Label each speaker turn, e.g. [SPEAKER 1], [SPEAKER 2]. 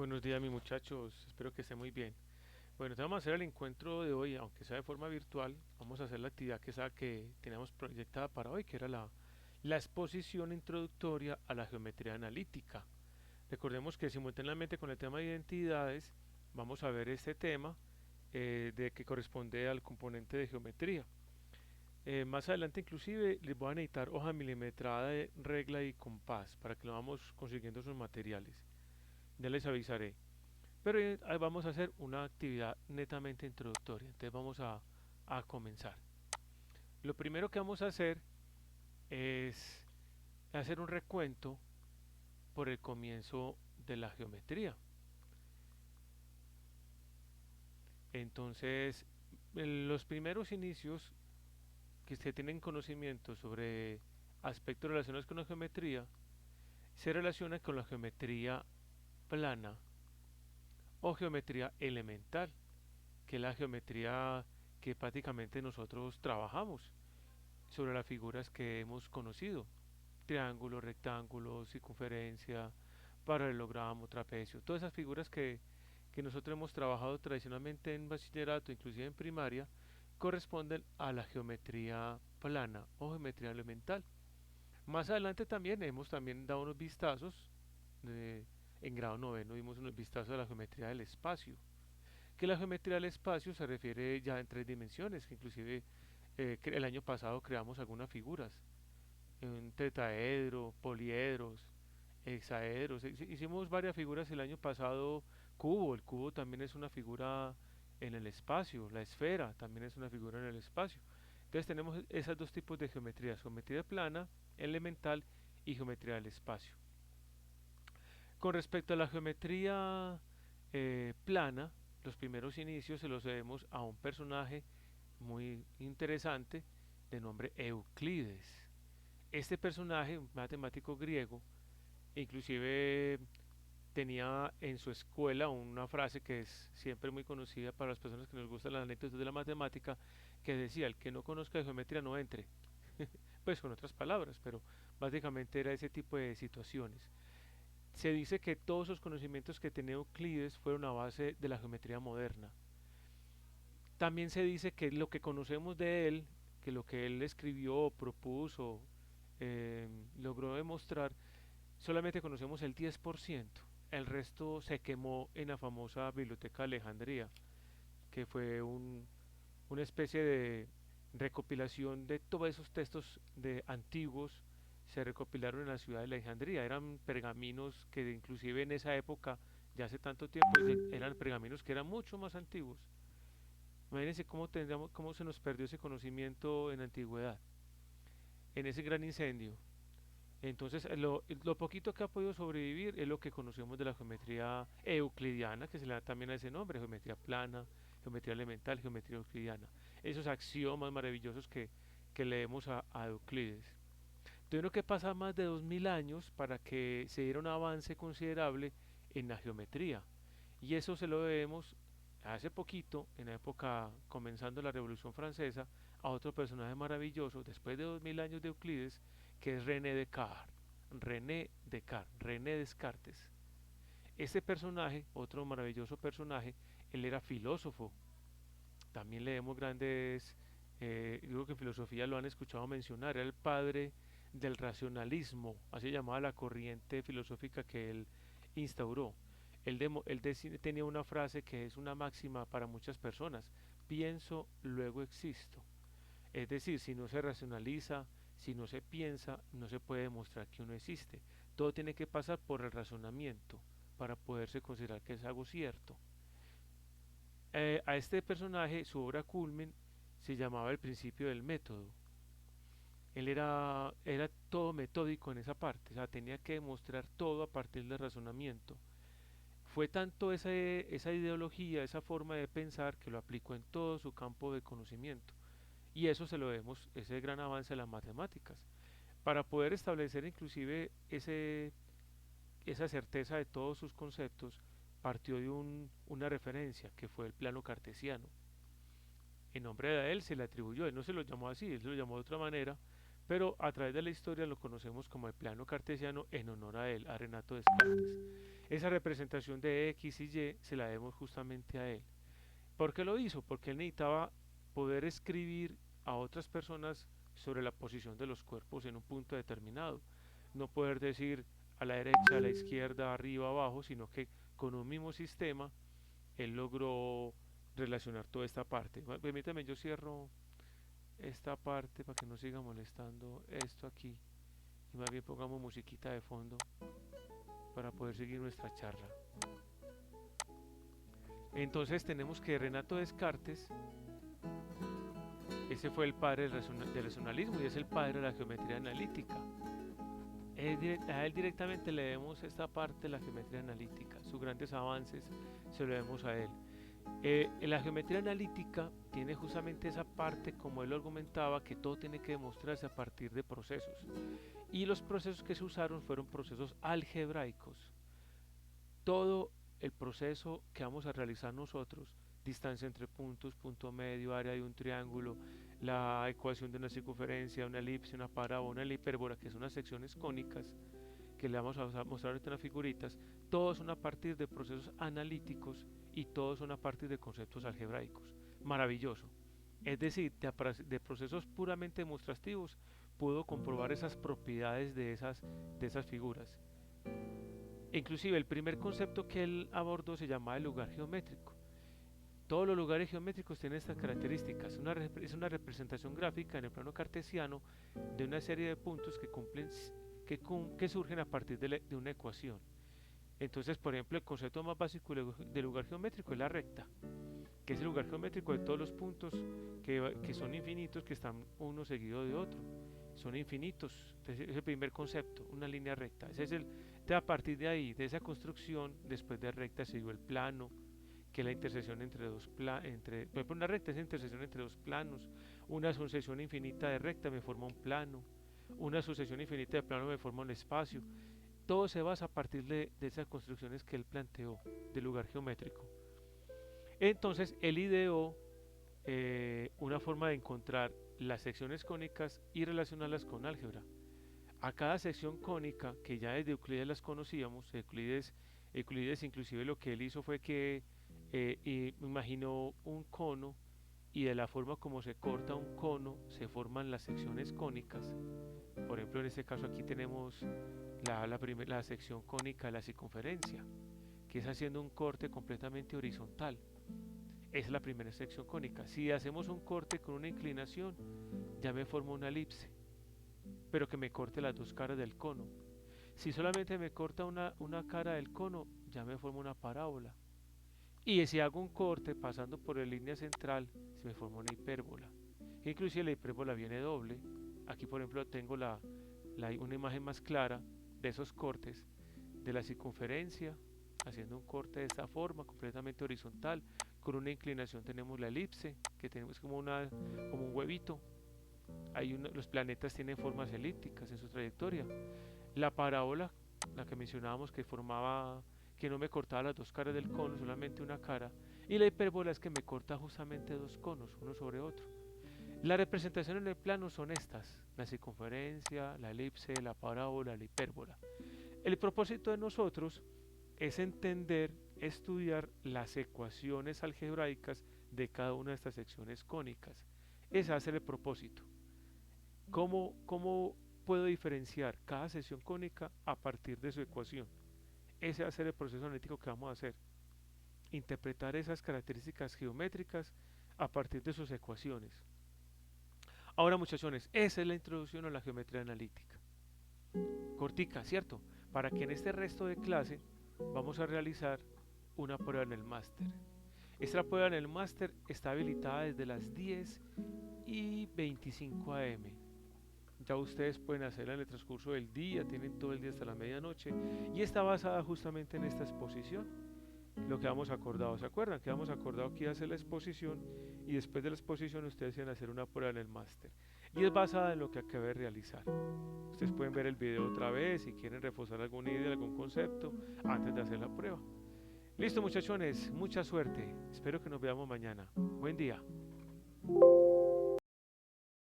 [SPEAKER 1] Buenos días, mis muchachos. Espero que estén muy bien. Bueno, te vamos a hacer el encuentro de hoy, aunque sea de forma virtual. Vamos a hacer la actividad que teníamos proyectada para hoy, que era la exposición introductoria a la geometría analítica. Recordemos que simultáneamente con el tema de identidades, vamos a ver este tema de que corresponde al componente de geometría. Más adelante inclusive les voy a necesitar hoja milimetrada de regla y compás para que lo vamos consiguiendo esos materiales. Ya les avisaré. Pero ahí vamos a hacer una actividad netamente introductoria. Entonces vamos a comenzar. Lo primero que vamos a hacer es hacer un recuento por el comienzo de la geometría. Entonces, en los primeros inicios que se tienen conocimiento sobre aspectos relacionados con la geometría, se relaciona con la geometría plana o geometría elemental, que es la geometría que prácticamente nosotros trabajamos sobre las figuras que hemos conocido: triángulo, rectángulo, circunferencia, paralelogramo, trapecio, todas esas figuras que nosotros hemos trabajado tradicionalmente en bachillerato, inclusive en primaria, corresponden a la geometría plana o geometría elemental. Más adelante también hemos también dado unos vistazos, eh, en grado noveno dimos unos vistazos a la geometría del espacio, que la geometría del espacio se refiere ya en tres dimensiones, que inclusive el año pasado creamos algunas figuras, un tetaedro, poliedros, hexaedros. Hicimos varias figuras el año pasado. El cubo también es una figura en el espacio. La esfera también es una figura en el espacio. Entonces tenemos esos dos tipos de geometrías: geometría plana, elemental, y geometría del espacio. Con respecto a la geometría plana, los primeros inicios se los debemos a un personaje muy interesante de nombre Euclides. Este personaje, un matemático griego, inclusive tenía en su escuela una frase que es siempre muy conocida para las personas que nos gustan las anécdotas de la matemática, que decía: el que no conozca de geometría no entre. Pues con otras palabras, pero básicamente era ese tipo de situaciones. Se dice que todos los conocimientos que tenía Euclides fueron a base de la geometría moderna. También se dice que lo que conocemos de él, que lo que él escribió, propuso, eh, logró demostrar, solamente conocemos el 10%. El resto se quemó en la famosa Biblioteca de Alejandría, que fue una especie de recopilación de todos esos textos de antiguos. Se recopilaron en la ciudad de Alejandría. Eran pergaminos que inclusive en esa época, ya hace tanto tiempo, eran pergaminos que eran mucho más antiguos. Imagínense cómo se nos perdió ese conocimiento en la antigüedad, en ese gran incendio. Entonces, lo poquito que ha podido sobrevivir es lo que conocemos de la geometría euclidiana, que se le da también a ese nombre: geometría plana, geometría elemental, geometría euclidiana. Esos axiomas maravillosos que leemos a Euclides. Tuvieron que pasar más de 2000 años para que se diera un avance considerable en la geometría. Y eso se lo debemos hace poquito, en la época comenzando la Revolución Francesa, a otro personaje maravilloso, después de 2000 años de Euclides, que es René Descartes. René Descartes. Este personaje, otro maravilloso personaje, él era filósofo. También leemos grandes, digo que en filosofía lo han escuchado mencionar: era el padre del racionalismo, así llamaba la corriente filosófica que él instauró. Él tenía una frase que es una máxima para muchas personas: pienso, luego existo. Es decir, si no se racionaliza, si no se piensa, no se puede demostrar que uno existe. Todo tiene que pasar por el razonamiento para poderse considerar que es algo cierto. A este personaje, su obra culmen se llamaba El principio del método. Él era todo metódico en esa parte, o sea, tenía que demostrar todo a partir del razonamiento. Fue tanto esa ideología, esa forma de pensar, que lo aplicó en todo su campo de conocimiento. Y eso se lo debemos, ese gran avance de las matemáticas. Para poder establecer inclusive esa certeza de todos sus conceptos, partió de una referencia que fue el plano cartesiano. En nombre de él se le atribuyó, él no se lo llamó así, él se lo llamó de otra manera, pero a través de la historia lo conocemos como el plano cartesiano en honor a él, a Renato Descartes. esa representación de X y Y se la demos justamente a él. ¿Por qué lo hizo? Porque él necesitaba poder escribir a otras personas sobre la posición de los cuerpos en un punto determinado. No poder decir a la derecha, a la izquierda, arriba, abajo, sino que con un mismo sistema él logró relacionar toda esta parte. Permítame, yo cierro esta parte para que no siga molestando esto aquí y más bien pongamos musiquita de fondo para poder seguir nuestra charla. Entonces tenemos que Renato Descartes, ese fue el padre del racionalismo y es el padre de la geometría analítica. A él directamente le debemos esta parte de la geometría analítica, sus grandes avances se lo debemos a él. La geometría analítica tiene justamente esa parte, como él argumentaba, que todo tiene que demostrarse a partir de procesos. Y los procesos que se usaron fueron procesos algebraicos. Todo el proceso que vamos a realizar nosotros, distancia entre puntos, punto medio, área de un triángulo, la ecuación de una circunferencia, una elipse, una parábola, una hipérbola, que son las secciones cónicas, que le vamos a mostrar ahorita en las figuritas, todos son a partir de procesos analíticos y todos son a partir de conceptos algebraicos. Maravilloso. Es decir, de procesos puramente demostrativos, pudo comprobar esas propiedades de esas figuras. Inclusive el primer concepto que él abordó se llamaba el lugar geométrico. Todos los lugares geométricos tienen estas características. Es una representación gráfica en el plano cartesiano de una serie de puntos que surgen a partir de una ecuación. Entonces, por ejemplo, el concepto más básico de lugar geométrico es la recta, que es el lugar geométrico de todos los puntos que son infinitos, que están uno seguido de otro. Son infinitos. Entonces, es el primer concepto, una línea recta. A partir de ahí, de esa construcción, después de recta se dio el plano, que es la intersección entre dos planos. Por ejemplo, una recta es la intersección entre dos planos. Una sucesión infinita de recta me forma un plano. Una sucesión infinita de planos me forma un espacio. Todo se basa a partir de esas construcciones que él planteó del lugar geométrico. Entonces, él ideó una forma de encontrar las secciones cónicas y relacionarlas con álgebra. A cada sección cónica, que ya desde Euclides las conocíamos, Euclides inclusive lo que él hizo fue que imaginó un cono y de la forma como se corta un cono se forman las secciones cónicas. Por ejemplo, en este caso aquí tenemos la sección cónica de la circunferencia, que es haciendo un corte completamente horizontal. Esa es la primera sección cónica. Si hacemos un corte con una inclinación, ya me formo una elipse, pero que me corte las dos caras del cono. Si solamente me corta una cara del cono, ya me formo una parábola. Y si hago un corte pasando por la línea central, se me forma una hipérbola. Inclusive la hipérbola viene doble. Aquí por ejemplo tengo una imagen más clara de esos cortes de la circunferencia, haciendo un corte de esta forma, completamente horizontal. Con una inclinación tenemos la elipse, que tenemos como un huevito. Los planetas tienen formas elípticas en su trayectoria. La parábola, la que mencionábamos, que no me cortaba las dos caras del cono, solamente una cara. Y la hipérbola es que me corta justamente dos conos, uno sobre otro. Las representaciones en el plano son estas: la circunferencia, la elipse, la parábola, la hipérbola. El propósito de nosotros es entender, estudiar las ecuaciones algebraicas de cada una de estas secciones cónicas. Ese va a ser el propósito. ¿Cómo puedo diferenciar cada sección cónica a partir de su ecuación? Ese va a ser el proceso analítico que vamos a hacer. Interpretar esas características geométricas a partir de sus ecuaciones. Ahora, muchachones, esa es la introducción a la geometría analítica. Cortica, ¿cierto? Para que en este resto de clase vamos a realizar una prueba en el máster. Esta prueba en el máster está habilitada desde las 10:25 am. Ya ustedes pueden hacerla en el transcurso del día, tienen todo el día hasta la medianoche y está basada justamente en esta exposición. Lo que hemos acordado, ¿se acuerdan? Que hemos acordado que iba a hacer la exposición y después de la exposición ustedes iban a hacer una prueba en el máster. Y es basada en lo que acabé de realizar. Ustedes pueden ver el video otra vez si quieren reforzar alguna idea, algún concepto antes de hacer la prueba. Listo, muchachones, mucha suerte. Espero que nos veamos mañana. Buen día.